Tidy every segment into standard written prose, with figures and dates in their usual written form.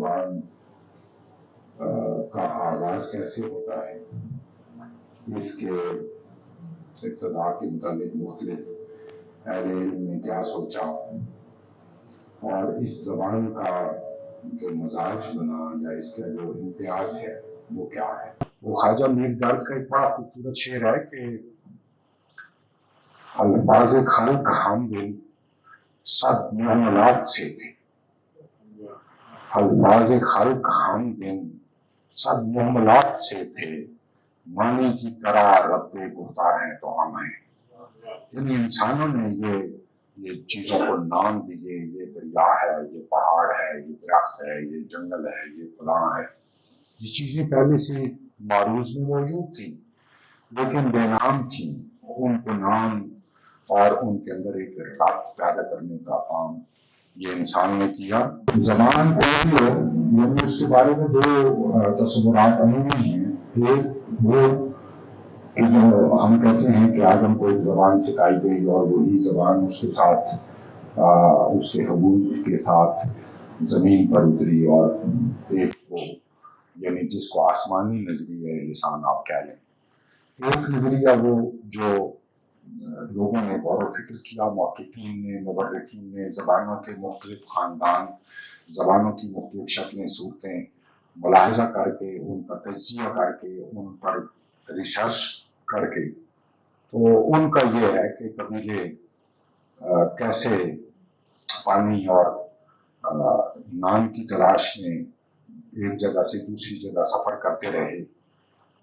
زبان کا آغاز کیسے ہوتا ہے، اس کے ابتدا کے متعلق مختلف اہل علم نے کیا سوچا، اور اس زبان کا جو مزاج بنا یا اس کا جو امتیاز ہے وہ کیا ہے۔ وہ خواجہ میر دارد کا ایک بڑا خوبصورت شعر ہے کہ الفاظ خلق ہم دل سب معاملات سے تھے، الفاظ خلق ہم دل سب معاملات سے تھے، معنی کی طرح رب گفتار ہیں تو ہم ہیں۔ یعنی انسانوں نے یہ چیزوں کو نام دیے، یہ دریا ہے، یہ پہاڑ ہے، یہ درخت ہے، یہ جنگل ہے، یہ فلاں ہے، یہ چیزیں پہلے سے معروض میں موجود تھیں لیکن بے نام تھیں۔ ان کو نام اور ان کے اندر ایک ربط پیدا کرنے کا کام یہ انسان نے کیا۔ زبان کو یعنی اس کے بارے میں دو تصورات عمومی ہیں۔ ایک وہ کہ جو ہم کہتے ہیں کہ آدم کو ایک زبان سکھائی گئی اور وہی زبان اس کے ساتھ اس کے حبوب کے ساتھ زمین پر اتری، اور ایک وہ یعنی جس کو آسمانی نظریہ لسان آپ کہہ لیں۔ ایک نظریہ وہ جو لوگوں نے غور و فکر کیا، محققین نے، مورخین نے، زبانوں کے مختلف خاندان، زبانوں کی مختلف شکلیں، صورتیں ملاحظہ کر کے، ان کا تجزیہ کر کے، ان پر ریسرچ کر کے، تو ان کا یہ ہے کہ قبیلے کیسے پانی اور نان کی تلاش میں ایک جگہ سے دوسری جگہ سفر کرتے رہے،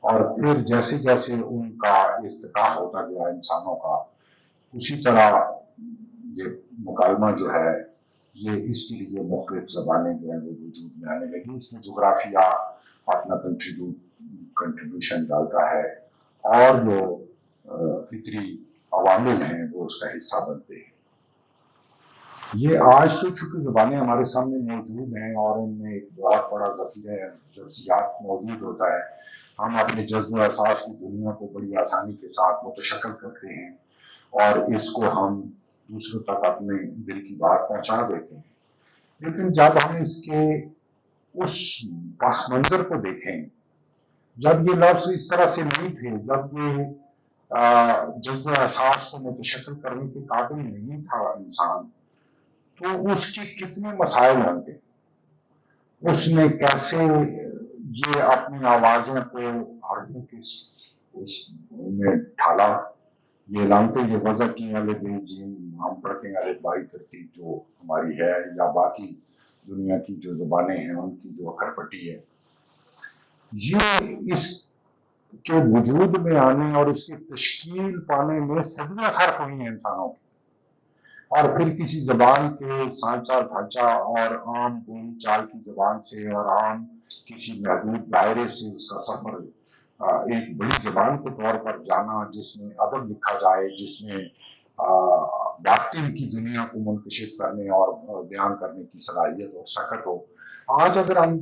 اور پھر جیسے جیسے ان کا ارتقاء ہوتا گیا انسانوں کا، اسی طرح یہ مکالمہ جو ہے یہ اس کے لیے مختلف زبانیں جو ہیں وہ وجود میں آنے لگی۔ اس میں جغرافیہ اپنا کنٹریبیوشن ڈالتا ہے، اور جو فطری عوامل ہیں وہ اس کا حصہ بنتے ہیں۔ یہ آج تو چونکہ زبانیں ہمارے سامنے موجود ہیں اور ان میں ایک بہت بڑا ذخیرہ لفظیات موجود ہوتا ہے، ہم اپنے جذب و احساس کی دنیا کو بڑی آسانی کے ساتھ متشکل کرتے ہیں اور اس کو ہم دوسروں تک اپنے دل کی بات پہنچا دیتے ہیں۔ لیکن جب ہم اس کے اس پس منظر کو دیکھیں، جب یہ لفظ اس طرح سے نہیں تھے، جب یہ جذب و احساس کو متشکل کرنے کے قابل نہیں تھا انسان، تو اس کے کتنے مسائل ہوں گے، اس نے کیسے یہ اپنی آوازوں کو حرفوں کے اس میں ڈھالا، یہ علامتیں یہ وضع کی الف بے جیم ہم پڑھتے ہیں الف بائی ترتیب جو ہماری ہے، یا باقی دنیا کی جو زبانیں ہیں ان کی جو اکھر پٹی ہے، یہ اس کے وجود میں آنے اور اس کے تشکیل پانے میں صدیاں صرف ہوئی ہیں انسانوں کی، اور پھر کسی زبان کے سانچہ ڈھانچہ اور عام بولی چال کی زبان سے اور عام کسی محدود دائرے سے اس کا سفر ایک بڑی زبان کے طور پر جانا، جس میں ادب لکھا جائے، جس میں باطن کی دنیا کو منکشف کرنے اور بیان کرنے کی صلاحیت اور سکت ہو۔ آج اگر ہم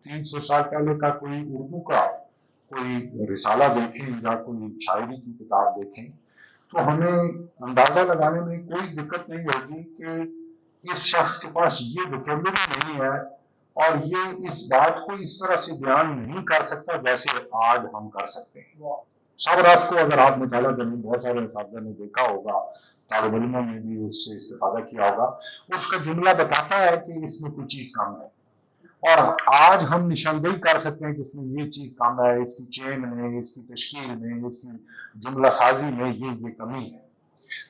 300 سال پہلے کا کوئی اردو کا کوئی رسالہ دیکھیں یا کوئی شاعری کی کتاب دیکھیں، تو ہمیں اندازہ لگانے میں کوئی دقت نہیں ہوگی کہ اس شخص کے پاس یہ ووکیبلری نہیں ہے اور یہ اس بات کو اس طرح سے بیان نہیں کر سکتا جیسے آج ہم کر سکتے ہیں۔ سابراس کو اگر آپ مطالعہ کریں، بہت سارے اساتذہ نے دیکھا ہوگا، طالب علموں نے بھی اس سے استفادہ کیا ہوگا، اس کا جملہ بتاتا ہے کہ اس میں کوئی چیز کم ہے، اور آج ہم نشاندہی کر سکتے ہیں کہ اس میں یہ چیز کم ہے، اس کی چین میں، اس کی تشکیل میں، اس کی جملہ سازی میں یہ کمی ہے۔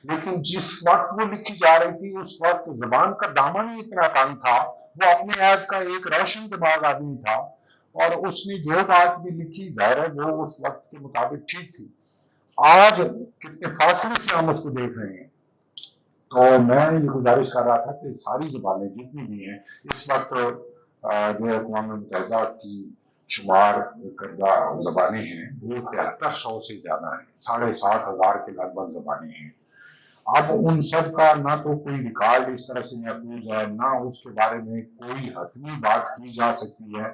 لیکن جس وقت وہ لکھی جا رہی تھی اس وقت زبان کا دامن ہی اتنا تنگ تھا، وہ اپنے آپ کا ایک روشن دماغ آدمی تھا، اور اس نے جو بات بھی لکھی ظاہر ہے وہ اس وقت کے مطابق ٹھیک تھی۔ آج کتنے فاصلے سے ہم اس کو دیکھ رہے ہیں۔ تو میں یہ گزارش کر رہا تھا کہ ساری زبانیں جتنی بھی ہیں اس وقت جو اقوام متحدہ کی شمار کردہ زبانیں ہیں وہ 7300 سے زیادہ ہیں، 65,000 کے لگ بھگ زبانیں ہیں۔ اب ان سب کا نہ تو کوئی ریکارڈ اس طرح سے محفوظ ہے، نہ اس کے بارے میں کوئی حتمی بات کی جا سکتی ہے،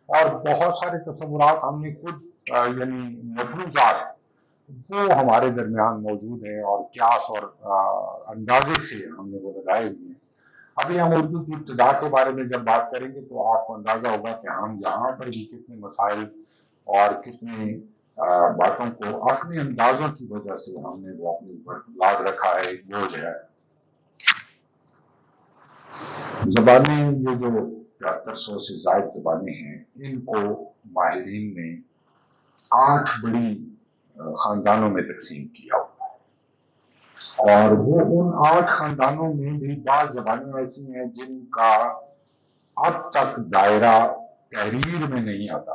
اور بہت سارے تصورات ہم نے خود یعنی مفروضات وہ ہمارے درمیان موجود ہیں، اور قیاس اور اندازے سے ہم نے وہ لگائے ہوئے ہیں۔ ابھی ہم اردو کی ابتدا کے بارے میں جب بات کریں گے تو آپ کو اندازہ ہوگا کہ ہم یہاں پر بھی کتنے مسائل اور کتنی باتوں کو اپنے اندازوں کی وجہ سے ہم نے وہ اپنے اوپر لاد رکھا ہے، بوجھ ہے۔ زبانیں یہ جو 7300 سے زائد زبانیں ہیں، ان کو ماہرین نے 8 بڑی خاندانوں میں تقسیم کیا ہوا ہے، اور وہ ان 8 خاندانوں میں بھی بعض زبانیں ایسی ہیں جن کا اب تک دائرہ تحریر میں نہیں آتا،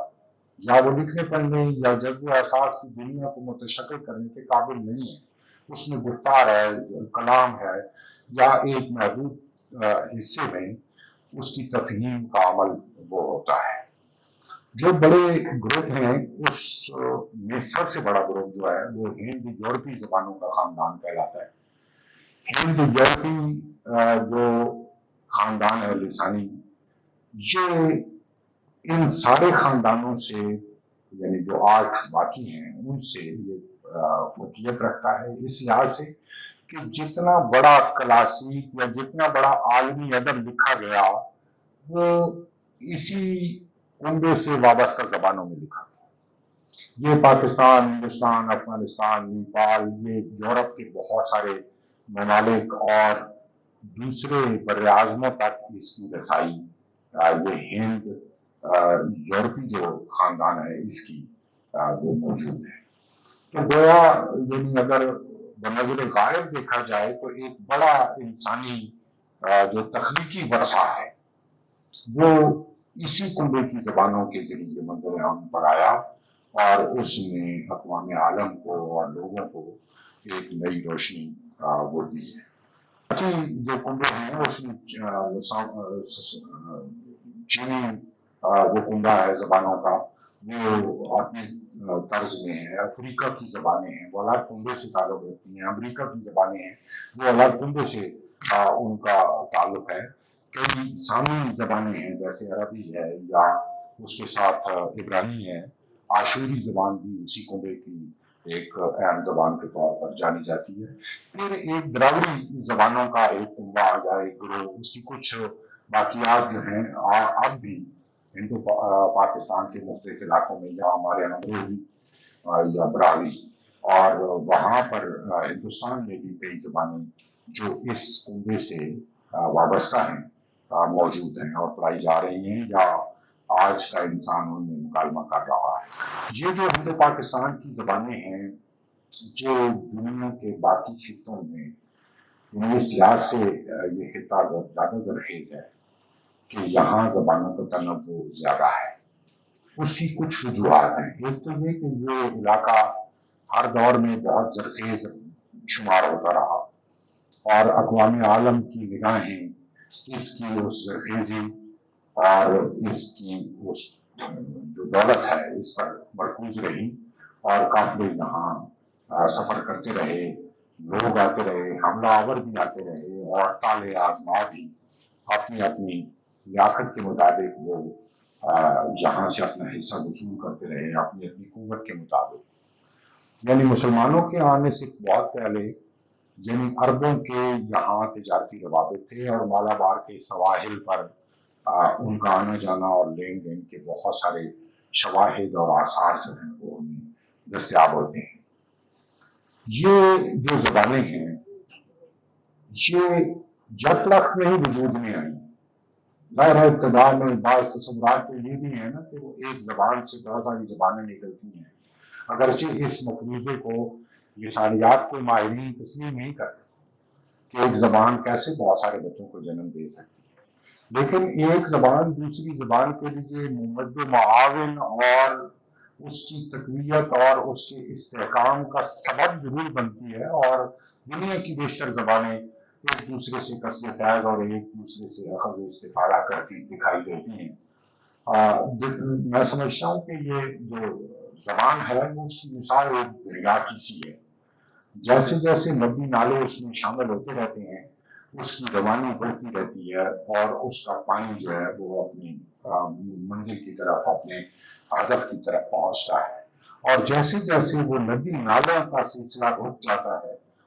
یا وہ لکھنے پڑھنے یا جذب و احساس کی دنیا کو متشکل کرنے کے قابل نہیں ہے۔ اس میں گفتار ہے، کلام ہے، یا ایک محدود حصے میں اس کی تفہیم کا عمل وہ ہوتا ہے۔ جو بڑے گروپ ہیں اس میں سب سے بڑا گروپ جو ہے وہ ہند یورپی زبانوں کا خاندان کہلاتا ہے۔ ہند یورپی جو خاندان ہے لسانی، یہ ان سارے خاندانوں سے، یعنی جو 8 باقی ہیں ان سے یہ فوقیت رکھتا ہے، اس لحاظ سے کہ جتنا بڑا کلاسیک یا جتنا بڑا عالمی ادب لکھا گیا وہ اسی کنبے سے وابستہ زبانوں میں لکھا گیا۔ یہ پاکستان، ہندوستان، افغانستان، نیپال، یہ یورپ کے بہت سارے ممالک اور دوسرے بر اعظموں تک اس کی رسائی یہ ہند یورپی جو خاندان ہے اس کی وہ موجود ہے۔ تو گویا یعنی اگر بنظر غائب دیکھا جائے تو ایک بڑا انسانی جو تخلیقی ورثہ ہے وہ اسی کنبے کی زبانوں کے ذریعے منظر عام پر آیا، اور اس نے اقوام عالم کو اور لوگوں کو ایک نئی روشنی وہ دی ہے۔ جو کنبے ہیں اس میں چینی وہ کنبا ہے زبانوں کا، وہ اپنی طرز میں ہے۔ افریقہ کی زبانیں ہیں وہ الگ کنبے سے تعلق رکھتی ہیں، امریکہ کی زبانیں ہیں وہ الگ کنبے سے ان کا تعلق ہے۔ کئی سامی زبانیں ہیں جیسے عربی ہے، یا اس کے ساتھ عبرانی ہے۔ آشوری زبان بھی اسی کنبے کی ایک اہم زبان کے طور پر جانی جاتی ہے۔ پھر ایک دراوڑی زبانوں کا ایک کنبا یا ایک گروہ، اس کی کچھ باقیات جو ہیں اب بھی ہندو پاکستان کے مختلف علاقوں میں، یا ہمارے امروہی یا براوی، اور وہاں پر ہندوستان میں بھی کئی زبانیں جو اس کنبے سے وابستہ ہیں موجود ہیں اور پڑھائی جا رہی ہیں، یا آج کا انسان ان میں مکالمہ کر رہا ہے۔ یہ جو ہندو پاکستان کی زبانیں ہیں جو دنیا کے باقی خطوں میں اس لحاظ سے یہ خطہ زیادہ زرخیز ہے کہ یہاں زبانوں کا تنوع زیادہ ہے۔ اس کی کچھ وجوہات ہیں۔ ایک تو یہ کہ یہ علاقہ ہر دور میں بہت زرخیز شمار ہوتا رہا، اور اقوام عالم کی نگاہیں اس کی اس زرخیزی اور اس کی اس جو دولت ہے اس پر مرکوز رہی، اور قافلے یہاں سفر کرتے رہے، لوگ آتے رہے، حملہ آور بھی آتے رہے، اور تالے آزما بھی اپنی اپنی لیاقت کے مطابق وہ یہاں سے اپنا حصہ وصول کرتے رہے اپنی اپنی قوت کے مطابق۔ یعنی مسلمانوں کے آنے سے بہت پہلے یعنی عربوں کے یہاں تجارتی روابط تھے، اور مالابار کے سواحل پر ان کا آنا جانا اور لین دین کے بہت سارے شواہد اور آثار جو ہیں وہ ہمیں دستیاب ہوتے ہیں۔ یہ جو زبانیں ہیں یہ یک میں ہی وجود میں آئیں۔ ظاہر ہے ابتدا میں بعض تصورات تو یہ بھی ہیں نا کہ وہ ایک زبان سے بہت ساری زبانیں نکلتی ہیں، اگرچہ اس مفروضے کو لسانیات کے ماہرین تسلیم نہیں کرتے کہ ایک زبان کیسے بہت سارے بچوں کو جنم دے سکتی ہے، لیکن ایک زبان دوسری زبان کے لیے ممد و معاون اور اس کی تقویت اور اس کے استحکام کا سبب ضرور بنتی ہے، اور دنیا کی بیشتر زبانیں ایک دوسرے سے قصب فیض اور ایک دوسرے سے اخذ و استفادہ کرتی دکھائی دیتی ہیں۔ میں سمجھتا ہوں کہ یہ جو زبان ہے وہ اس کی مثال ایک دریا کی سی ہے، جیسے جیسے ندی نالے اس میں شامل ہوتے رہتے ہیں اس کی روانی بڑھتی رہتی ہے، اور اس کا پانی جو ہے وہ اپنی منزل کی طرف، اپنے ہدف کی طرف پہنچتا ہے، اور جیسے جیسے وہ ندی نالوں کا سلسلہ رک جاتا ہے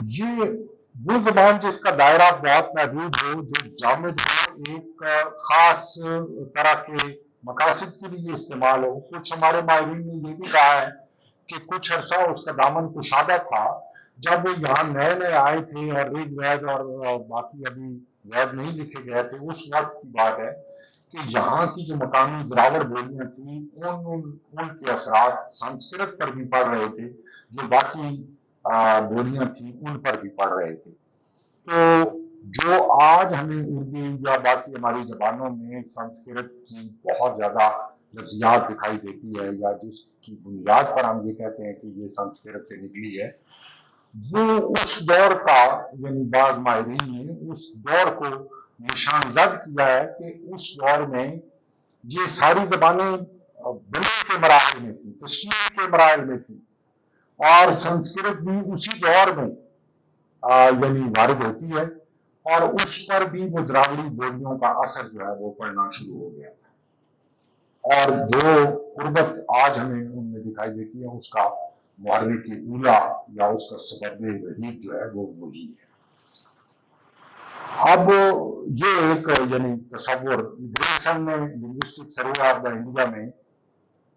یہ وہ زبان جس کا دائرہ بہت محدود ہو، جو جامد ہو، ایک خاص طرح کے مقاصد کے لیے استعمال ہو۔ کچھ ہمارے ماہرین نے یہ بھی کہا ہے کہ کچھ عرصہ اس کا دامن کشادہ تھا، جب وہ یہاں نئے نئے آئے تھے اور ریگ وید اور باقی ابھی وید نہیں لکھے گئے تھے، اس وقت کی بات ہے کہ یہاں کی جو مقامی دراوڑ بولیاں تھیں ان کے اثرات سنسکرت پر بھی پڑ رہے تھے، جو باقی بولیاں تھیں ان پر بھی پڑ رہے تھے۔ تو جو آج ہمیں اردو یا باقی ہماری زبانوں میں سنسکرت کی بہت زیادہ لفظیات دکھائی دیتی ہے، یا جس کی بنیاد پر ہم یہ کہتے ہیں کہ یہ سنسکرت سے نکلی ہے، وہ اس دور کا، یعنی بعض ماہرین نے اس دور کو نشان زد کیا ہے کہ اس دور میں یہ ساری زبانیں بننے کے مراحل میں تھیں، تشکیل کے مراحل میں تھیں، اور سنسکرت بھی اسی دور میں یعنی وارد ہوتی ہے، اور اس پر بھی وہ دراوڑی بولیوں کا اثر جو ہے وہ پڑنا شروع ہو گیا تھا، اور جو قربت آج ہمیں ان میں دکھائی دیتی ہے، اس کا محرک اولا یا اس کا سبب وحید جو ہے وہ وہی ہے۔ اب یہ ایک یعنی تصور گریسن نے linguistic survey of the India میں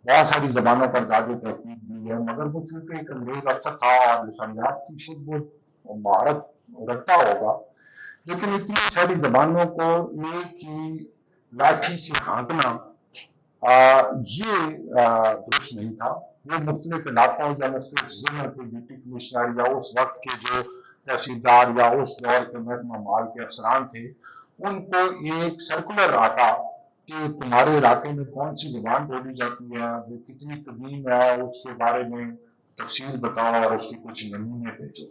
بہت ساری زبانوں پر زیادہ تحقیق دی ہے، مگر وہ چونکہ ایک انگریز افسر تھا اور لسانیات کی شد وہ مہارت رکھتا ہوگا، لیکن اتنی ساری زبانوں کو ایک ہی لاٹھی سے ہانکنا یہ درست نہیں تھا۔ وہ مختلف علاقوں یا مختلف ضلعوں کے ڈپٹی کمشنر یا اس وقت کے جو تحصیلدار یا اس دور کے محکمہ مال کے افسران تھے، ان کو ایک سرکولر آتا کہ تمہارے علاقے میں کون سی زبان بولی جاتی ہے، وہ کتنی قدیم ہے، اس کے بارے میں تفصیل بتاؤ اور اس کے کچھ نمونے بھیجو۔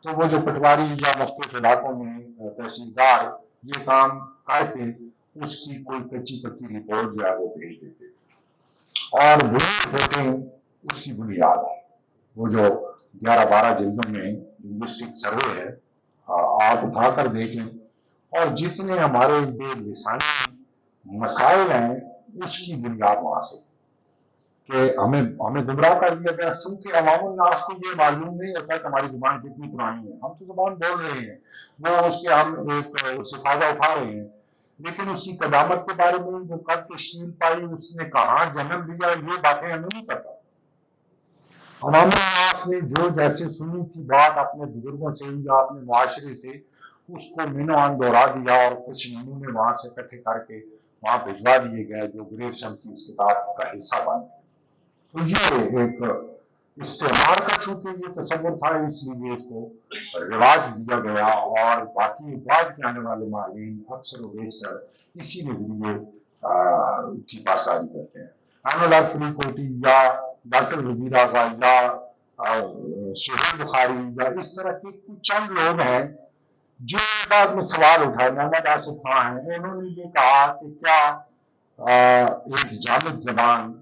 تو وہ جو پٹواری یا مختلف علاقوں میں تحصیلدار یہ کام کرتے، اس کی کوئی کچی پکی رپورٹ جو ہے وہ بھیج دیتے تھے، اور وہ رپورٹیں اس کی بنیاد ہے۔ وہ جو 11-12 جلدوں میں لنگوسٹک سروے ہے، آپ اٹھا کر دیکھیں، اور جتنے ہمارے بے لسانی مسائل ہیں اس کی بنیاد وہاں سے کہ ہمیں گمراہ کر دیا گیا، چونکہ عوام الناس کو یہ معلوم نہیں ہوتا کہ ہماری زبان کتنی پرانی ہے۔ ہم تو زبان بول رہے ہیں، وہ اس کے ہم ایک اس سے فائدہ اٹھا رہے ہیں، لیکن اس کی قدامت کے بارے میں، وہ کب تشکیل پائی، اس نے کہاں جنم لیا، یہ باتیں ہمیں نہیں پتا۔ عوام الناس نے جو جیسے سنی تھی بات اپنے بزرگوں سے یا اپنے معاشرے سے، اس کو مینو آن دہرا دیا اور کچھ نمونے وہاں سے اکٹھے کر کے وہاں بھجوا دیے گئے، جو گریوسن کی اس کتاب کا حصہ بن گئے۔ تو یہ ایک استعمار کا چونکہ یہ تصور تھا، اس لیے اس کو رواج دیا گیا، اور باقی بعد کے آنے والے ماہرین اکثر و بیشتر اسی نظریے کی پاسداری کرتے ہیں۔ انوراگ فریکوٹی یا ڈاکٹر وزیر اعظم یا سہیل بخاری یا اس طرح کے کچھ چند لوگ ہیں جو بعد میں سوال اٹھائے، محمد آصف خان ہیں، انہوں نے یہ کہا کہ کیا ایک جامد زبان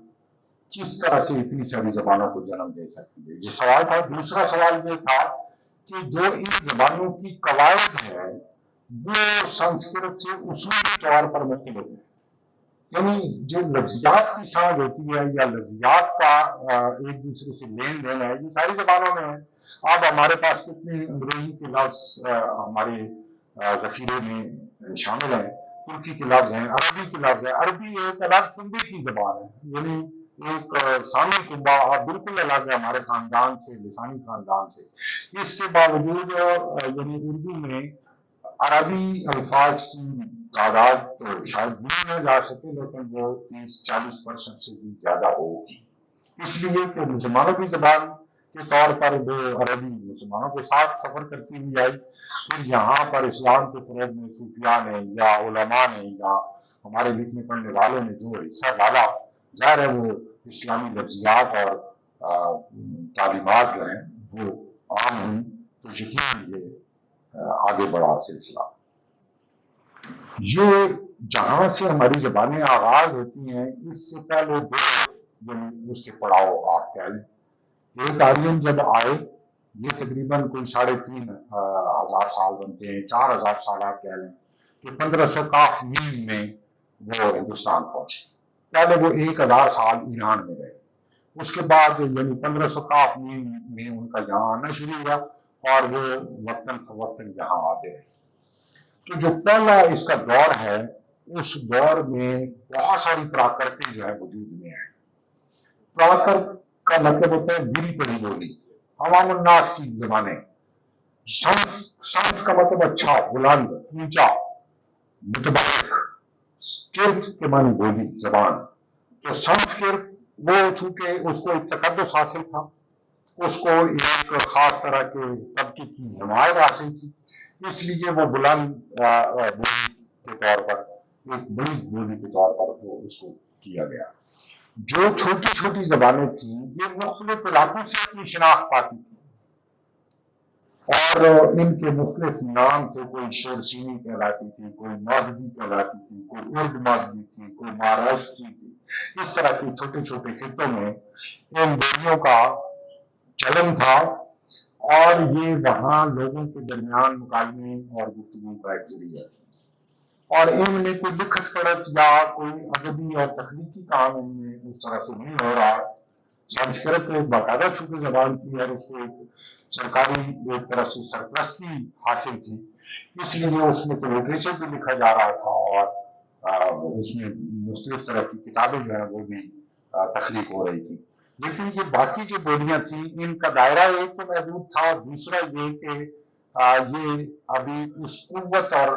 کس طرح سے اتنی ساری زبانوں کو جنم دے سکتی ہے، یہ سوال تھا۔ دوسرا سوال یہ تھا کہ جو ان زبانوں کی قواعد ہے وہ سنسکرت سے اصولی طور پر مختلف ہے، یعنی جو لفظیات کی ساز ہوتی ہے یا لفظیات کا ایک دوسرے سے لین دین ہے، یہ ساری زبانوں میں ہے۔ اب ہمارے پاس کتنے انگریزی کے لفظ ہمارے ذخیرے میں شامل ہیں، ترکی کے لفظ ہیں، عربی کے لفظ ہیں۔ عربی ایک الگ کنبے کی زبان ہے، یعنی ایک ثانی کنبہ بالکل الگ ہے ہمارے خاندان سے، لسانی خاندان سے۔ اس کے باوجود یعنی اردو میں عربی الفاظ کی تعداد تو شاید گنی نہ جا سکے، لیکن وہ 30-40% سے بھی زیادہ ہوگی، اس لیے کہ مسلمانوں کی زبان کے طور پر وہ عربی مسلمانوں کے ساتھ سفر کرتی ہوئی آئی، پھر یہاں پر اسلام کے فروغ میں صوفیاء نے یا علماء نے یا ہمارے لکھنے پڑھنے والوں نے جو حصہ ڈالا، ظاہر ہے وہ اسلامی لفظیات اور تعلیمات جو ہیں وہ عام ہوئی، تو یقیناً یہ آگے بڑھا سلسلہ۔ یہ جہاں سے ہماری زبانیں آغاز ہوتی ہیں، اس سے پہلے دو اس کے پڑاؤ آپ کہہ لیں۔ ایک آرین جب آئے، یہ تقریباً کوئی 3,500 سال بنتے ہیں، 4,000 سال آپ کہہ لیں کہ 1500 کاف مین میں وہ ہندوستان پہنچے۔ پہلے وہ 1000 سال ایران میں رہے، اس کے بعد یعنی 1500 کاف مین میں ان کا یہاں آنا شروع ہوا، اور وہ وقتاً فوقتاً یہاں آتے رہے. تو جو پہلا اس کا دور ہے اس دور میں بہت ساری پراکرتیں جو ہے وجود میں ہیں. پراکرت کا مطلب ہوتا ہے گری پڑی بولی، عوام الناس کی زبانیں. سنس کا مطلب اچھا، بلند، اونچا، متبرک. کرت کے معنی بولی، زبان. تو سنسکرت وہ چونکہ اس کو ایک تقدس حاصل تھا، اس کو ایک خاص طرح کے طبقے کی حمایت حاصل تھی، اس لیے وہ بلند بولی کے طور پر، ایک بڑی بولی کے طور پر وہ اس کو کیا گیا. جو چھوٹی چھوٹی زبانیں تھیں یہ مختلف علاقوں سے اپنی شناخت پاتی تھی اور ان کے مختلف نام تھے. کوئی شیرسینی کہلاتی تھی، کوئی ماگدی کہلاتی تھی، کوئی ارد ماگدی تھی، کوئی مہاراشٹری تھی. اس طرح کے چھوٹے چھوٹے خطوں میں ان بولیوں کا چلن تھا اور یہ وہاں لوگوں کے درمیان مکالمے اور گفتگو کا ایک ذریعہ تھا. اور ان میں کوئی لکھت پڑھت یا کوئی ادبی اور تخلیقی کام ان میں اس طرح سے نہیں ہو رہا. سنسکرت کو ایک باقاعدہ چھوٹی زبان تھی اور اس کو ایک سرکاری ایک طرح سے سرپرستی حاصل تھی، اس لیے اس میں تو لٹریچر بھی لکھا جا رہا تھا اور اس میں مختلف طرح کی کتابیں جو ہیں وہ بھی تخلیق ہو رہی تھی. لیکن یہ باقی جو بولیاں تھیں ان کا دائرہ ایک تو محدود تھا، دوسرا یہ کہ یہ ابھی اس قوت اور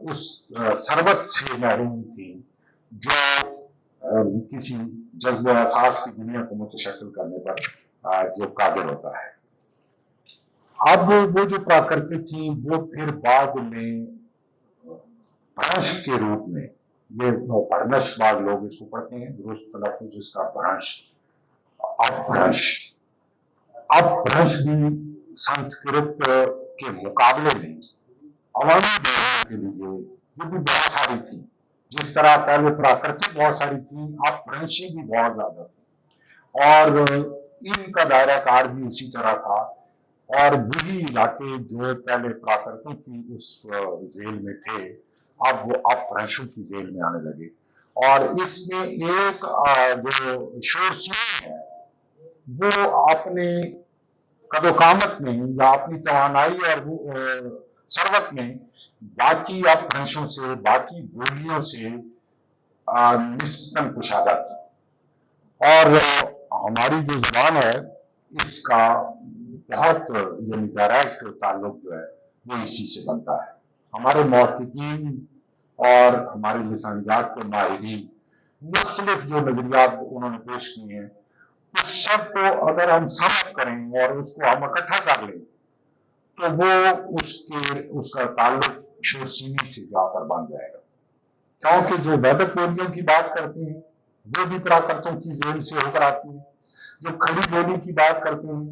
اس ثروت سے محروم تھی جو کسی جذب و احساس کی دنیا کو متشکل کرنے پر جو قادر ہوتا ہے. اب وہ جو پراکرتی تھی وہ پھر بعد میں بھرنش کے روپ میں، یہ بھرنش بعض لوگ اس کو پڑھتے ہیں، درست تلفظ اس کا بھرنش، اپبھرنش بھی سنسکرت کے مقابلے میں عوامی بولنے کے لیے یہ بھی بہت ساری تھی. جس طرح پہلے پراکرتک بہت ساری تھی، اپبھرنشی بھی بہت زیادہ تھی اور ان کا دائرہ کار بھی اسی طرح تھا. اور وہی علاقے جو پہلے پراکرتوں کی اس ذیل میں تھے اب وہ اپبھرنشوں کی ذیل میں آنے لگے. اور اس میں ایک جو شورسین ہے وہ اپنے قد و قامت میں یا اپنی توانائی اور ثروت میں باقی اپبھرنشوں سے، باقی بولیوں سے نسبتاً کشادہ تھی. اور ہماری جو زبان ہے اس کا بہت یعنی ڈائریکٹ تعلق جو ہے وہ اسی سے بنتا ہے. ہمارے محققین اور ہمارے لسانیات کے ماہرین مختلف جو نظریات انہوں نے پیش کیے ہیں اس سب کو اگر ہم سم کریں اور اس کو ہم اکٹھا کر لیں تو وہ اس کا تعلق شورسینی سے جا کر بن جائے گا. کیونکہ جو ویدک بولیوں کی بات کرتے ہیں وہ بھی پراکرتوں کی ذیل سے ہو کر آتی ہیں. جو کھڑی بولی کی بات کرتے ہیں،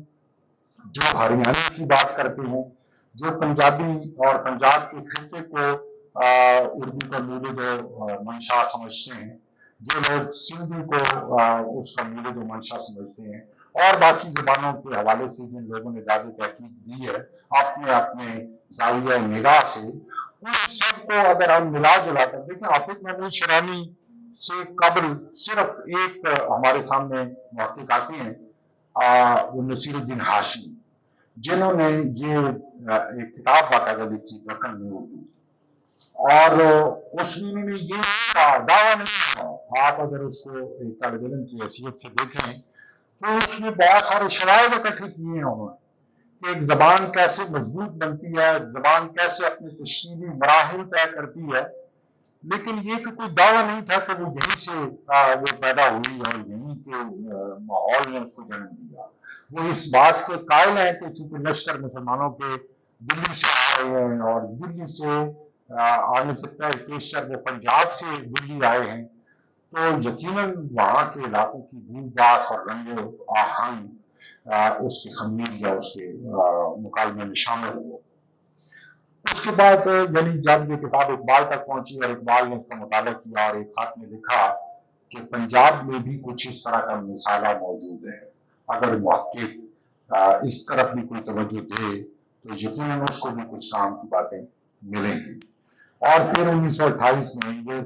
جو ہریانوی کی بات کرتے ہیں، جو پنجابی اور پنجاب کے خطے کو اردو کا مولد و منشا سمجھتے ہیں، جو لوگ سندھی کو اس کا مولد و منشا سمجھتے ہیں، اور باقی زبانوں کے حوالے سے جن لوگوں نے داد تحقیق دی ہے اپنے اپنے زاویہ نگاہ سے، ان سب کو اگر ہم ملا جلا کر دیکھیں، حافظ محمود شیرانی سے قبل صرف ایک ہمارے سامنے محقق آتے ہیں وہ نصیر الدین ہاشمی، جنہوں نے یہ ایک کتاب باقاعدہ لکھی دکن میں اردو، اور اس میں انہوں نے یہ دعویٰ نہیں کیا. آپ اگر اس کو ایک طالب علم کی حیثیت سے دیکھیں تو اس میں بہت سارے شرائط اکٹھے کیے ہیں انہوں نے کہ ایک زبان کیسے مضبوط بنتی ہے، زبان کیسے اپنے تشکیلی مراحل طے کرتی ہے. لیکن یہ کہ کوئی دعویٰ نہیں تھا کہ وہ یہیں سے وہ پیدا ہوئی اور یہیں کے ماحول نے اس کو جنم دیا. وہ اس بات کے قائل ہیں کہ چونکہ لشکر مسلمانوں کے دلی سے آئے ہیں اور دلی سے آنے سے پیشتر وہ پنجاب سے دلی آئے ہیں تو یقیناً وہاں کے علاقوں کی بو باس اور رنگ و آہنگ اس کی خمیر یا اس کے مکالمے میں شامل ہو. اس کے بعد یعنی جب یہ کتاب اقبال تک پہنچی اور اقبال نے اس کا مطالعہ کیا اور ایک خط میں لکھا کہ پنجاب میں بھی کچھ اس طرح کا مثالہ موجود ہے، اگر محقق اس طرف بھی کوئی توجہ دے تو یقیناً اس کو بھی کچھ کام کی باتیں ملیں گی. اور پھر 1928 میں یہ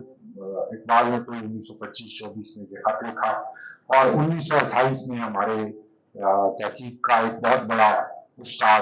اقبال نے کوئی 1925-24 میں یہ خط لکھا اور 1928 میں ہمارے تحقیق کا ایک بہت بڑا استاد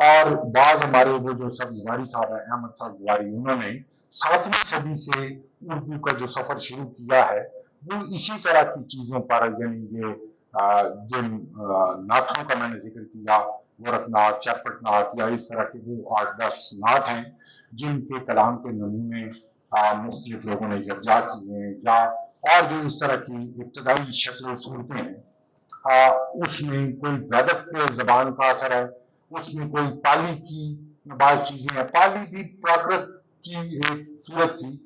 اور بعض ہمارے وہ جو سبزواری صاحب ہیں احمد سبزواری، انہوں نے 7ویں صدی سے اردو کا جو سفر شروع کیا ہے وہ اسی طرح کی چیزوں پر، یعنی یہ جن نعتوں کا میں نے ذکر کیا، گورکھ ناتھ، چرپٹ ناتھ، یا اس طرح کے وہ 8-10 نعت ہیں جن کے کلام کے نمونے مختلف لوگوں نے یکجا کیے ہیں، یا اور جو اس طرح کی ابتدائی شکل و صورتیں ہیں، اس میں کوئی ویدک زبان کا اثر ہے، اس میں کوئی پالی کی بعض چیزیں ہیں۔ پالی بھی پراکرت کی ایک صورت تھی،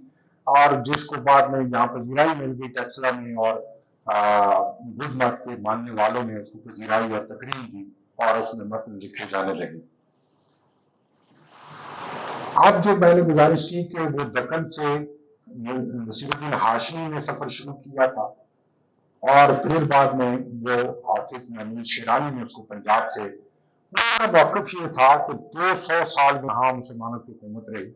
اور جس کو بعد میں یہاں پذیرائی مل گئی ٹیکسلا میں، اور بدھ مت کے ماننے والوں نے اس کو پذیرائی اور تقریر دی، اور اس میں متن لکھے جانے لگے۔ اب جو میں نے گزارش کی کہ وہ دکن سے نصیر الدین ہاشمی نے سفر شروع کیا تھا، اور پھر بعد میں وہ حافظ محمود شیرانی نے اس کو پنجاب سے، میرا موقف یہ تھا کہ 200 سال یہاں مسلمانوں کی حکومت رہی،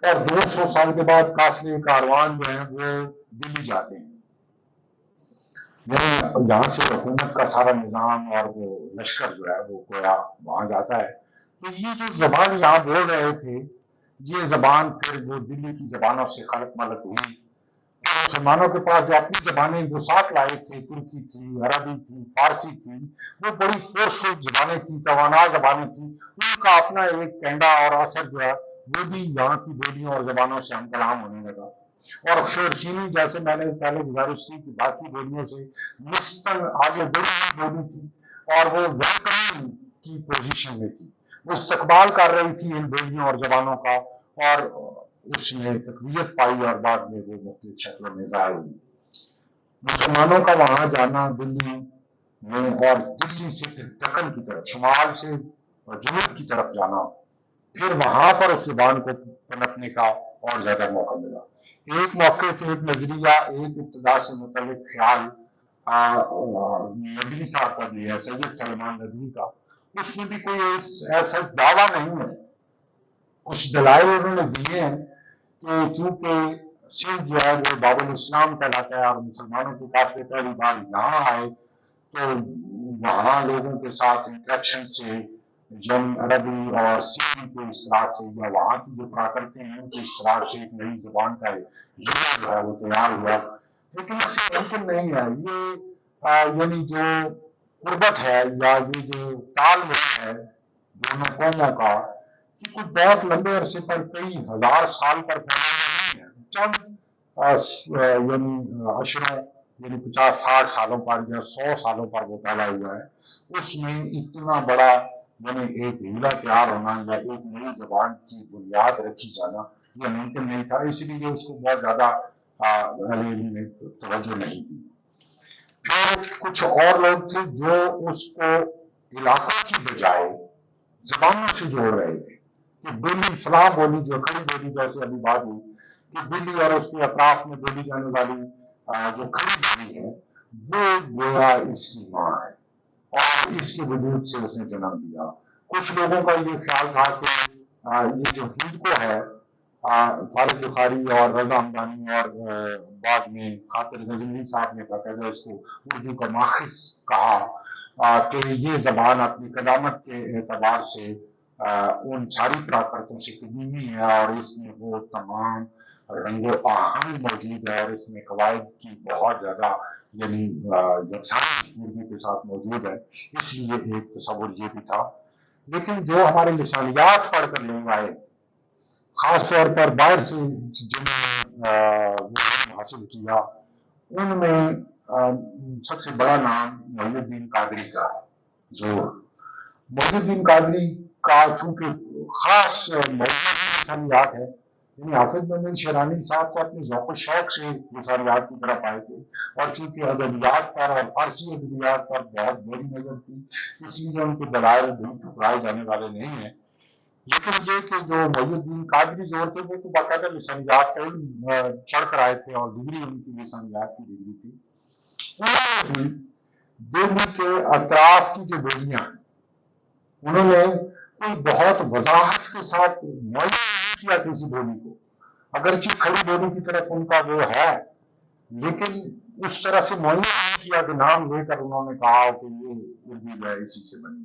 اور 200 سال کے بعد قافلے کاروان جو ہیں وہ دلی جاتے ہیں، یہاں سے حکومت کا سارا نظام اور وہ لشکر جو ہے وہ گویا وہاں جاتا ہے۔ تو یہ جو زبان یہاں بول رہے تھے، یہ زبان پھر وہ دلی کی زبانوں سے خلط ملط ہوئی۔ مسلمانوں کے پاس جو اپنی زبانیں وسعت لائے تھے، ترکی تھی، عربی تھی، فارسی تھی، وہ بڑی فورسفل زبانیں تھیں، توانا زبانیں تھیں، ان کا اپنا ایک کینڈا اور اثر جو ہے وہ بھی یہاں کی بولیوں اور زبانوں سے ہم کلام ہونے لگا۔ اور شور چینی جیسے میں نے پہلے گزارش کی کہ باقی بولیوں سے نسبتاً آگے بڑھی ہوئی بولی تھی، اور وہ ویلکمنگ کی پوزیشن میں تھی، وہ استقبال کر رہی تھی ان بولیوں اور زبانوں کا، اور اس نے تقویت پائی، اور بعد میں وہ مختلف شکلوں میں ظاہر ہوئی۔ مسلمانوں کا وہاں جانا دلی میں، اور دلی سے پھر دکن کی طرف، شمال سے جنوب کی طرف جانا، پھر وہاں پر اس زبان کو پنپنے کا اور زیادہ موقع ملا۔ ایک موقع سے ایک نظریہ، ایک ابتدا سے متعلق خیال ندوی صاحب کا بھی ہے، سید سلمان ندوی کا، اس میں بھی کوئی ایسا دعویٰ نہیں ہے، کچھ دلائل انہوں نے دیے ہیں کہ چونکہ سندھ جو ہے وہ باب الاسلام کہلاتا ہے، اور مسلمانوں کے قافلے پہلی بار یہاں آئے تو وہاں لوگوں کے ساتھ انٹریکشن سے، جن عربی اور سندھی کے اشتراک سے، یا وہاں کی جو پراکرتیں ہیں ان کے اشتراک سے ایک نئی زبان کا لغت جو ہے وہ تیار ہوا۔ لیکن اس سے ممکن نہیں ہے، یہ یعنی جو قربت ہے، یا یہ جو تال میل ہے دونوں قوموں کا، کہ کچھ بہت لمبے عرصے پر، کئی ہزار سال پر پھیلا نہیں ہے، چند یعنی عشروں، یعنی 50-60 سالوں پر یا 100 سالوں پر وہ پھیلا ہوا ہے۔ اس میں اتنا بڑا یعنی ایک ہیلا تیار ہونا، یا ایک نئی زبان کی بنیاد رکھی جانا، یہ ممکن نہیں تھا، اس لیے اس کو بہت زیادہ نے توجہ نہیں دی۔ پھر کچھ اور لوگ تھے جو اس کو علاقوں کی بجائے زبانوں سے جوڑ رہے تھے، کہ بولی فلاں بولی، جو کھڑی بولی جیسے ابھی بات ہوئی کہ دلی اور اس کے اطراف میں بولی جانے والی جو کھڑی بولی ہے، وہ گویا اس کی ماں ہے، اور اس کے وجود سے اس نے جنم دیا۔ کچھ لوگوں کا یہ خیال تھا کہ یہ جو ہند کو ہے، فارغ بخاری اور رضا ہمدانی اور بعد میں خاطر غزنوی صاحب نے باقاعدہ اس کو اردو کا ماخذ کہا، کہ یہ زبان اپنی قدامت کے اعتبار سے ان ساری پراکرتوں سے قدیمی ہے، اور اس میں وہ تمام رنگ و آہنگ موجود ہے، اور اس میں قواعد کی بہت زیادہ یعنی یکسانی اردو کے ساتھ موجود ہے، اس لیے ایک تصور یہ بھی تھا۔ لیکن جو ہمارے لسانیات پڑھ کر لوگ آئے، خاص طور پر باہر سے جنہوں نے حاصل کیا، ان میں سب سے بڑا نام محی الدین قادری کا ہے۔ محی الدین قادری کا چونکہ خاص لسانیات ہے، یعنی حافظ محمود شیرانی صاحب کو اپنے ذوق و شوق سے لسانیات کی طرف آئے تھے، اور چونکہ ادبیات پر اور فارسی ادبیات پر بہت بڑی نظر تھی، اس لیے ان کے دلائل بھی ٹھکرائے جانے والے نہیں ہیں۔ لیکن یہ کہ جو محی الدین قادری زور تھے، وہ تو باقاعدہ لسانیات کا علم پڑھ کر آئے تھے، اور ڈگری ان کی لسانیات کی ڈگری تھی۔ انہوں نے دلی کے اطراف کی جو بولیاں ہیں، انہوں نے کوئی بہت وضاحت کے ساتھ معین نہیں کیا کسی بولی کو، اگرچہ کھڑی بولی کی طرف ان کا وہ ہے، لیکن اس طرح سے معین نہیں کیا کہ نام لے کر انہوں نے کہا کہ یہ اردو جو ہے اسی سے بنی۔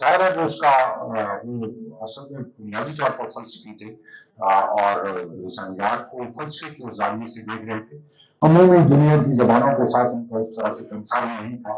ظاہر ہے جو اس کا وہ اصل میں بنیادی طور پر فلسفی تھے اور لسانیات کو فلسفے کے زاویے سے دیکھ رہے تھے. عمومی دنیا کی زبانوں کے ساتھ ان کا اس طرح سے کنسرن نہیں تھا.